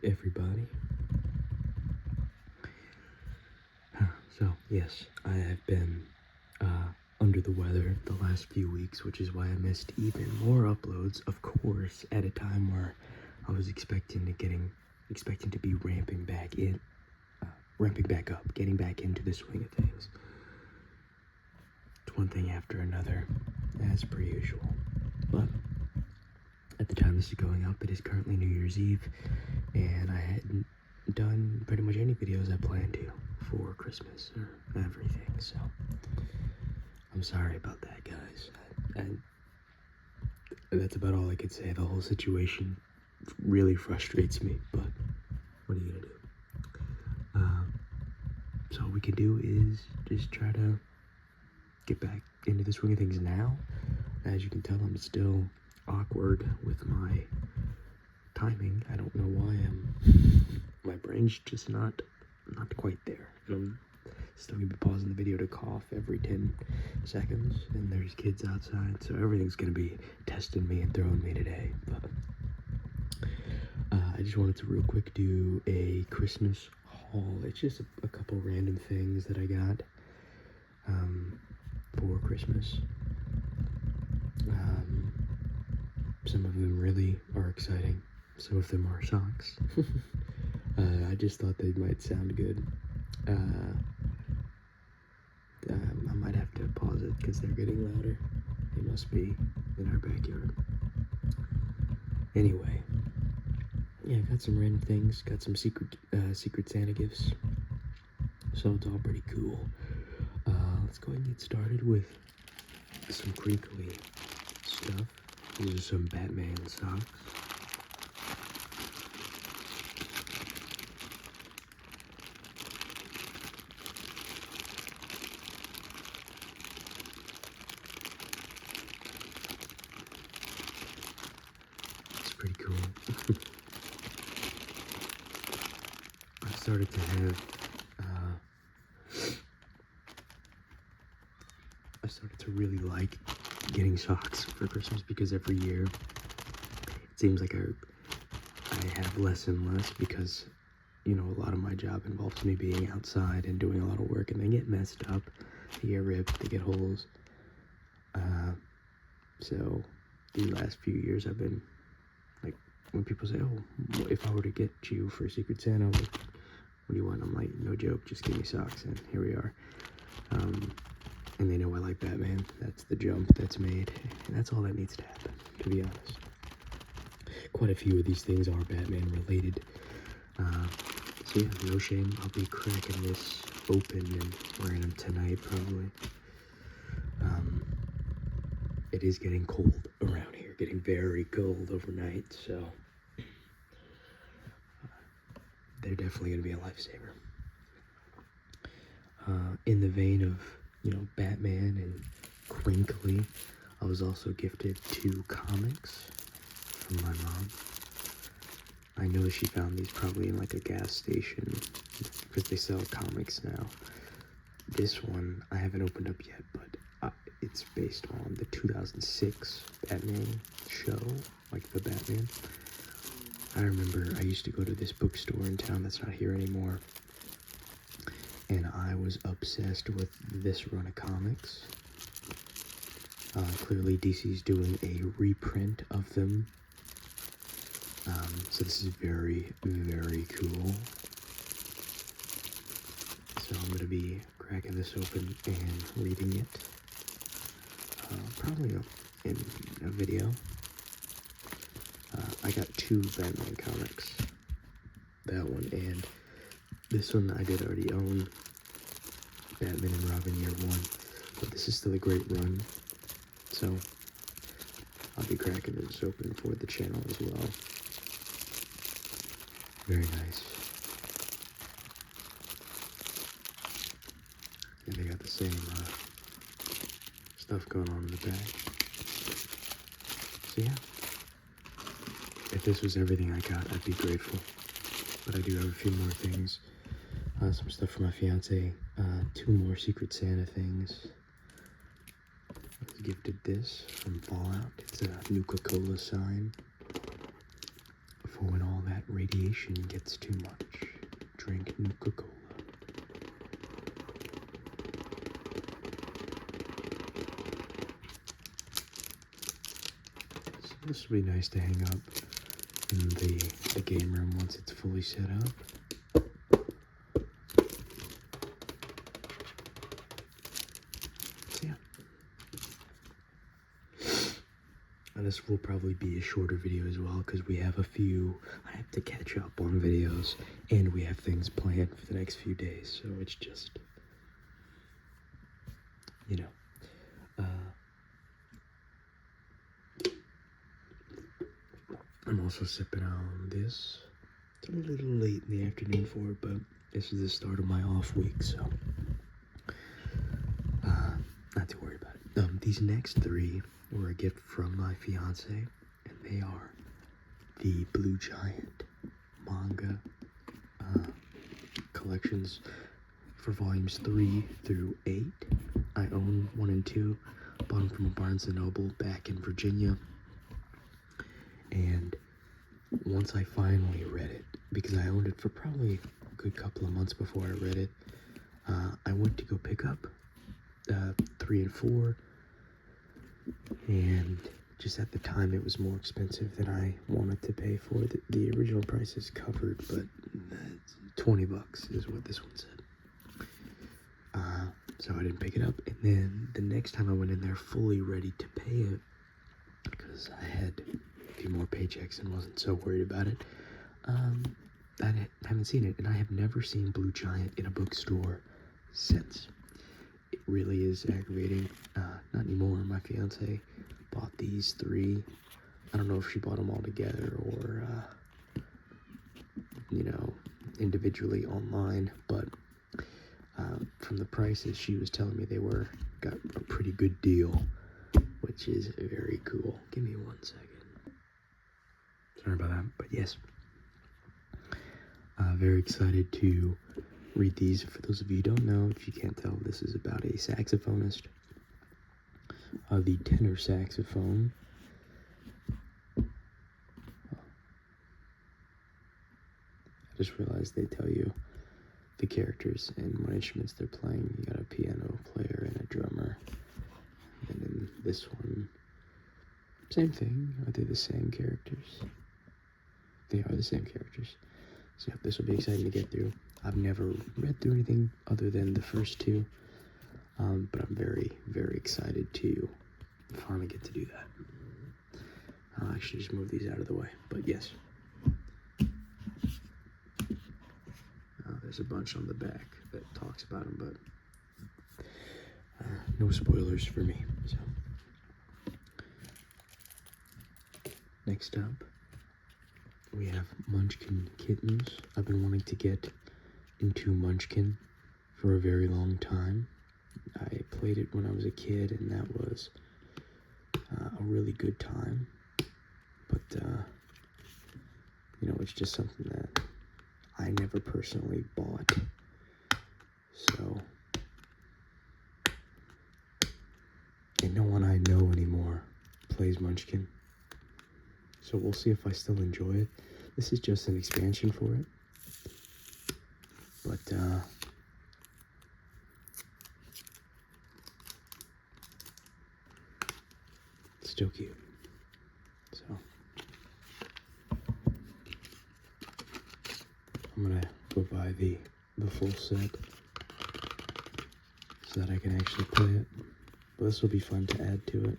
everybody? So, yes, I have been under the weather the last few weeks, which is why I missed even more uploads, of course, at a time where I was expecting to be ramping back up, getting back into the swing of things. It's one thing after another, as per usual. But at the time this is going up, it is currently New Year's Eve, and I hadn't done pretty much any videos I planned to for Christmas or everything, so I'm sorry about that, guys. And that's about all I could say. The whole situation really frustrates me, but what are you gonna do? So all we can do is just try to get back into the swing of things now. As you can tell, I'm still awkward with my timing. I don't know why my brain's just not quite there. And I'm still gonna be pausing the video to cough every 10 seconds, and there's kids outside, so everything's gonna be testing me and throwing me today. But I just wanted to real quick do a Christmas haul. It's just a couple random things that I got for Christmas. Some of them really are exciting. Some of them are socks. I just thought they might sound good. I might have to pause it because they're getting louder. They must be in our backyard. Anyway, yeah, got some random things. Got some secret Santa gifts. So it's all pretty cool. Let's go ahead and get started with some crinkly stuff. These are some Batman socks. It's pretty cool. I started to have I started to really like getting socks for Christmas because every year it seems like I have less and less because, you know, a lot of my job involves me being outside and doing a lot of work, and they get messed up, they get ripped, they get holes. So the last few years I've been like, when people say, oh, if I were to get you for Secret Santa, what do you want? I'm like, no joke, just give me socks, and here we are. And they know I like Batman. That's the jump that's made, and that's all that needs to happen, to be honest. Quite a few of these things are Batman related. So yeah, no shame. I'll be cracking this open and wearing them tonight, probably. It is getting cold around here, getting very cold overnight, so they're definitely going to be a lifesaver. In the vein of, you know, Batman and crinkly, I was also gifted 2 comics from my mom. I know she found these probably in like a gas station because they sell comics now. This one I haven't opened up yet, but it's based on the 2006 Batman show, like the Batman. I remember I used to go to this bookstore in town that's not here anymore, and I was obsessed with this run of comics. Clearly DC's doing a reprint of them. So this is very, very cool. So I'm going to be cracking this open and reading it. Probably in a video. I got 2 Batman comics. That one and this one I did already own. Batman and Robin Year 1. But this is still a great run. So I'll be cracking this open for the channel as well. Very nice. And they got the same stuff going on in the back. So yeah. If this was everything I got, I'd be grateful. But I do have a few more things. Some stuff for my fiance. 2 more Secret Santa things. I was gifted this from Fallout. It's a Nuka-Cola sign for when all that radiation gets too much, drink Nuka-Cola. So this would be nice to hang up in the game room once it's fully set up. So yeah. And this will probably be a shorter video as well because we have I have to catch up on videos and we have things planned for the next few days. So it's just, you know, I'm also sipping on this. It's a little late in the afternoon for it, but this is the start of my off week, so not to worry about it. These next three were a gift from my fiance, and they are the Blue Giant manga collections for volumes 3 through 8. I own 1 and 2, bought them from a Barnes & Noble back in Virginia, and once I finally read it, because I owned it for probably a good couple of months before I read it, I went to go pick up 3 and 4, and just at the time it was more expensive than I wanted to pay for it. The original price is covered, but $20 is what this one said. So I didn't pick it up, and then the next time I went in there fully ready to pay it, because I had a few more paychecks and wasn't so worried about it, I haven't seen it, and I have never seen Blue Giant in a bookstore since. It really is aggravating. Not anymore. My fiance bought these 3. I don't know if she bought them all together or, individually online, but from the prices she was telling me they got a pretty good deal, which is very cool. Give me 1 second. Sorry about that, but yes. Very excited to read these. For those of you who don't know, if you can't tell, this is about a saxophonist, the tenor saxophone. I just realized they tell you the characters and what instruments they're playing. You got a piano player and a drummer. And in this one, same thing. Are they the same characters? They are the same characters. So this will be exciting to get through. I've never read through anything other than the first 2, but I'm very, very excited to finally get to do that. I'll actually just move these out of the way, but yes. There's a bunch on the back that talks about them, but no spoilers for me. So next up, we have Munchkin Kittens. I've been wanting to get into Munchkin for a very long time. I played it when I was a kid, and that was a really good time. But, it's just something that I never personally bought. So, and no one I know anymore plays Munchkin. So we'll see if I still enjoy it. This is just an expansion for it. But, it's still cute. So, I'm gonna go buy the full set so that I can actually play it. But this will be fun to add to it.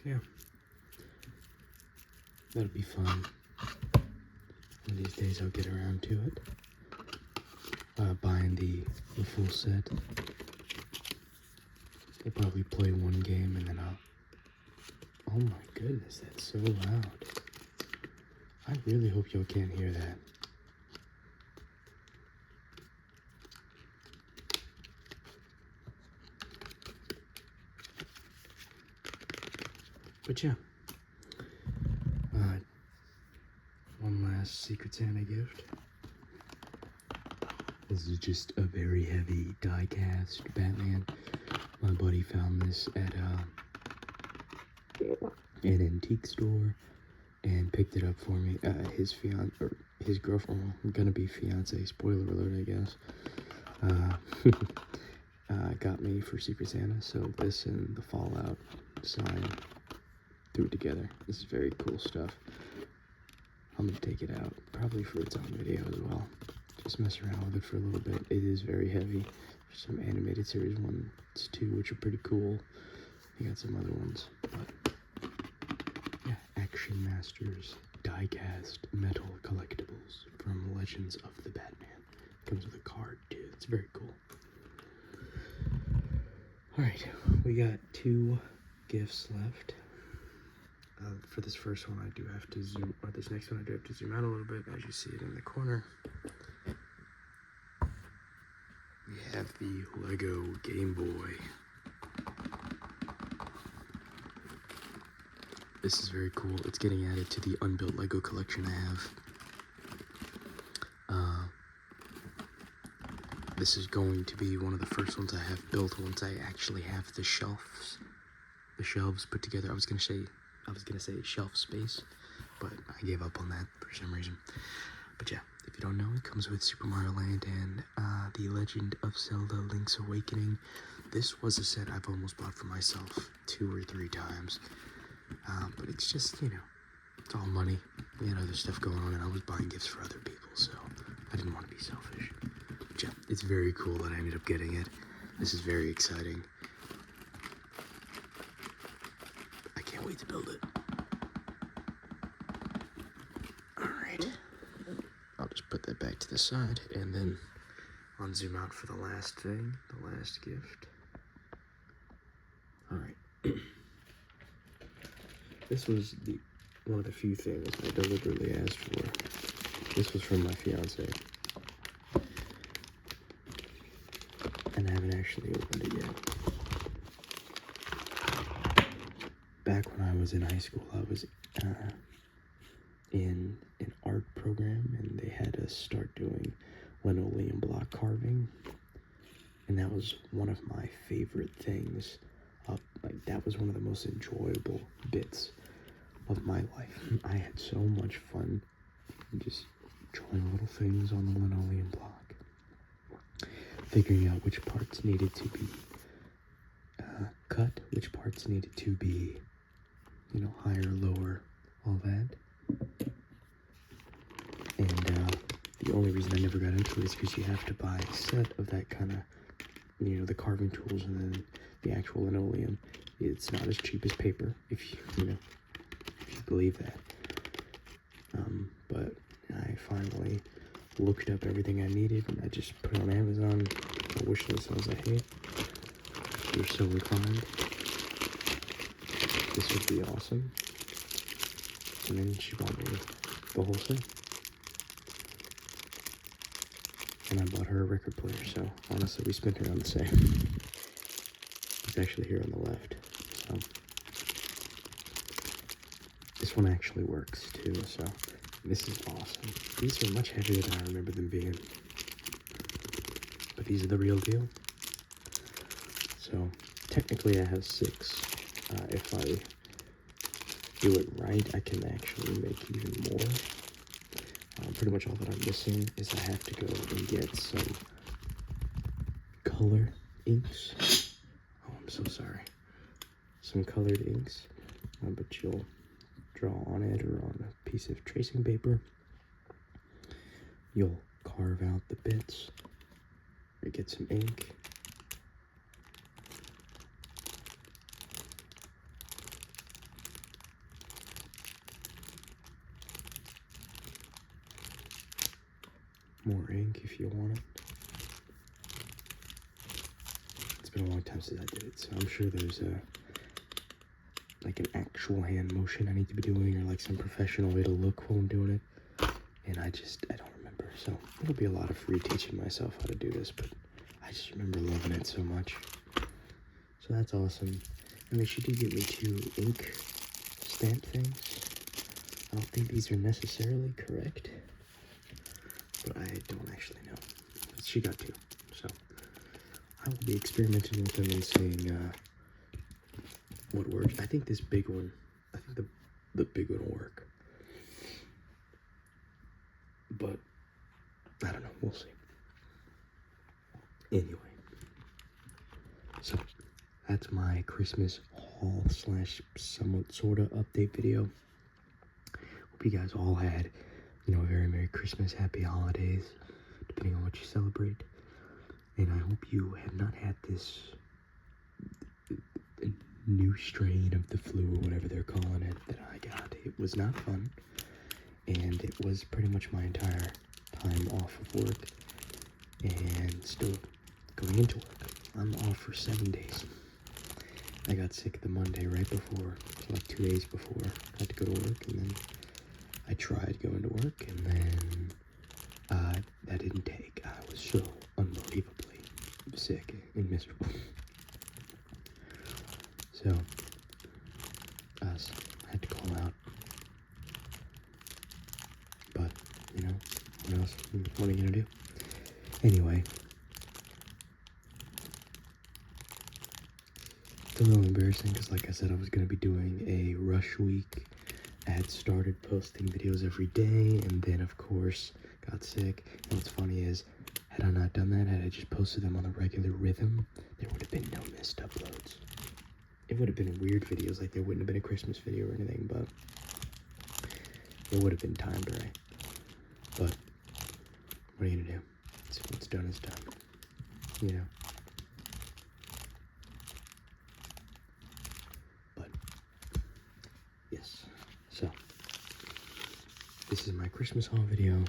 Yeah, that'll be fun. One of these days I'll get around to it. Buying the full set. I'll probably play one game and then I'll is that so loud? I really hope y'all can't hear that. But yeah, one last Secret Santa gift. This is just a very heavy die-cast Batman. My buddy found this at an antique store and picked it up for me. His girlfriend, gonna be fiance, spoiler alert, I guess, got me for Secret Santa. So this and the Fallout sign, threw it together. This is very cool stuff. I'm gonna take it out, probably for its own video as well. Just mess around with it for a little bit. It is very heavy. There's some animated series 1, 2, which are pretty cool. You got some other ones, but yeah, Action Masters die-cast metal collectibles from Legends of the Batman. Comes with a card too. It's very cool. Alright, we got 2 gifts left. For this first one, I do have to zoom, or this next one, I do have to zoom out a little bit, as you see it in the corner. We have the Lego Game Boy. This is very cool. It's getting added to the unbuilt Lego collection I have. This is going to be one of the first ones I have built once I actually have the shelves put together. I was gonna say shelf space, but I gave up on that for some reason. But yeah, if you don't know, it comes with Super Mario Land and The Legend of Zelda Link's Awakening. This was a set I've almost bought for myself 2 or 3 times. But it's just, you know, it's all money. We had other stuff going on, and I was buying gifts for other people, so I didn't want to be selfish. But yeah, it's very cool that I ended up getting it. This is very exciting. I can't wait to build it. Alright. I'll just put that back to the side, and then I'll zoom out for the last thing, the last gift. Alright. This was one of the few things I deliberately asked for. This was from my fiance. And I haven't actually opened it yet. Back when I was in high school, I was in an art program, and they had us start doing linoleum block carving. And that was one of my favorite things. That was one of the most enjoyable bits of my life. I had so much fun just drawing little things on the linoleum block, figuring out which parts needed to be cut, which parts needed to be, you know, higher, lower, all that. And the only reason I never got into it is because you have to buy a set of that kind of, you know, the carving tools and then the actual linoleum. It's not as cheap as paper, if you believe that. But I finally looked up everything I needed, and I just put it on Amazon. A wish list. I was like, hey, you're so inclined. This would be awesome. And then she bought me the whole set. And I bought her a record player, so honestly, we spent around the same. It's actually here on the left. So this one actually works too, so this is awesome. These are much heavier than I remember them being. But these are the real deal. So technically I have 6. If I do it right, I can actually make even more. Pretty much all that I'm missing is I have to go and get some color inks. Oh, I'm so sorry. Some colored inks, but you'll draw on it or on a piece of tracing paper. You'll carve out the bits, or get some ink. More ink if you want it. It's been a long time since I did it, so I'm sure there's like an actual hand motion I need to be doing, or like some professional way to look while I'm doing it. And I don't remember. So it'll be a lot of reteaching myself how to do this, but I just remember loving it so much. So that's awesome. I mean, she did get me 2 ink stamp things. I don't think these are necessarily correct, but I don't actually know. But she got 2, so I will be experimenting with them and seeing what works. I think this big one, I think the big one will work, but I don't know. We'll see. Anyway, so that's my Christmas haul / somewhat sorta update video. Hope you guys all had, a very Merry Christmas, Happy Holidays, depending on what you celebrate. And I hope you have not had this new strain of the flu, or whatever they're calling it, that I got. It was not fun, and it was pretty much my entire time off of work, and still going into work. I'm off for 7 days. I got sick the Monday right before, so like 2 days before I had to go to work, and then I tried going to work, and then that didn't take. I was so unbelievably sick and miserable. So, I had to call out. But, what else? What are you gonna do? Anyway, it's a little embarrassing because, like I said, I was gonna be doing a rush week. I had started posting videos every day, and then, of course, got sick. And what's funny is, had I not done that, had I just posted them on a regular rhythm, there would have been no missed uploads. It would have been weird videos, like there wouldn't have been a Christmas video or anything, but it would have been timed right. But what are you gonna do? What's done is done, But yes, so this is my Christmas haul video.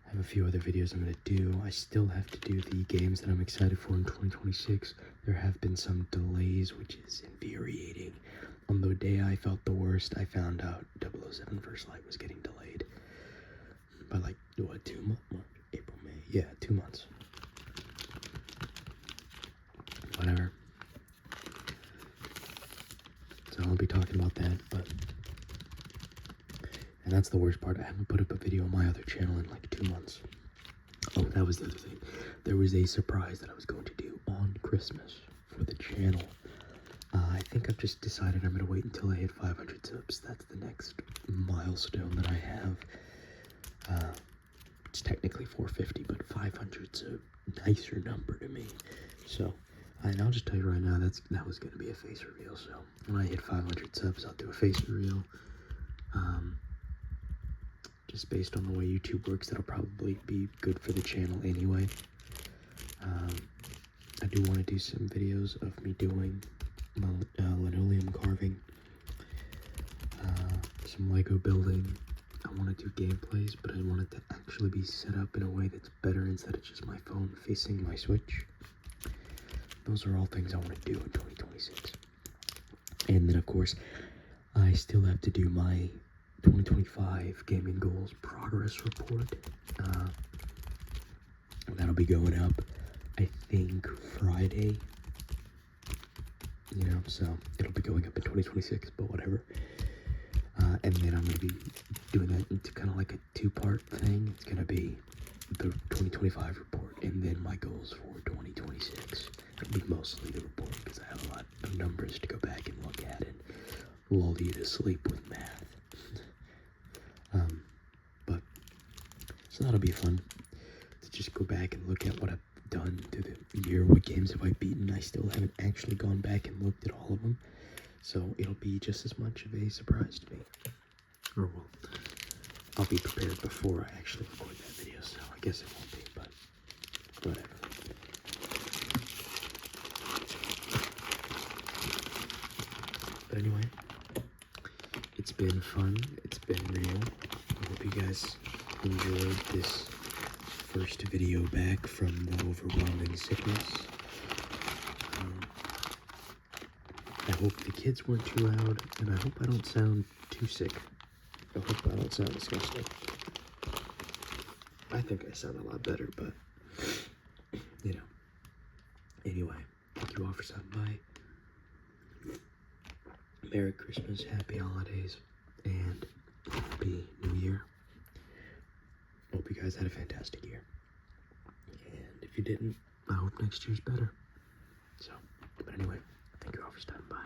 I have a few other videos I'm gonna do. I still have to do the games that I'm excited for in 2026. There have been some delays, which is infuriating. On the day I felt the worst, I found out 007 First Light was getting delayed by like, 2 months? March, April, May. Yeah, 2 months. Whatever. So I'll be talking about that, but... And that's the worst part. I haven't put up a video on my other channel in like 2 months. Oh, that was the other thing. There was a surprise that I was going to do on Christmas for the channel. I think I've just decided I'm going to wait until I hit 500 subs. That's the next milestone that I have. It's technically 450, but 500's a nicer number to me. So, and I'll just tell you right now, that was going to be a face reveal. So, when I hit 500 subs, I'll do a face reveal. Just based on the way YouTube works, that'll probably be good for the channel anyway. I do want to do some videos of me doing linoleum carving, some Lego building. I want to do gameplays, but I want it to actually be set up in a way that's better instead of just my phone facing my Switch. Those are all things I want to do in 2026. And then, of course, I still have to do my 2025 gaming goals progress report. That'll be going up, I think, Friday. So it'll be going up in 2026, but whatever. And then I'm going to be doing that into kind of like a 2-part thing. It's going to be the 2025 report and then my goals for 2026. It'll be mostly the report because I have a lot of numbers to go back and look at and lull you to sleep with math. So that'll be fun to just go back and look at what I've done through the year. What games have I beaten? I still haven't actually gone back and looked at all of them. So it'll be just as much of a surprise to me. Or well, I'll be prepared before I actually record that video, so I guess it won't be, but whatever. But anyway, it's been fun. It's been real. I hope you guys enjoyed this first video back from the overwhelming sickness. I hope the kids weren't too loud, and I hope I don't sound too sick. I hope I don't sound disgusting. I think I sound a lot better, but, you know. Anyway, thank you all for stopping by. Merry Christmas, Happy Holidays, and Happy New Year. Hope you guys had a fantastic year. And if you didn't, I hope next year's better. So, but anyway, thank you all for stopping by.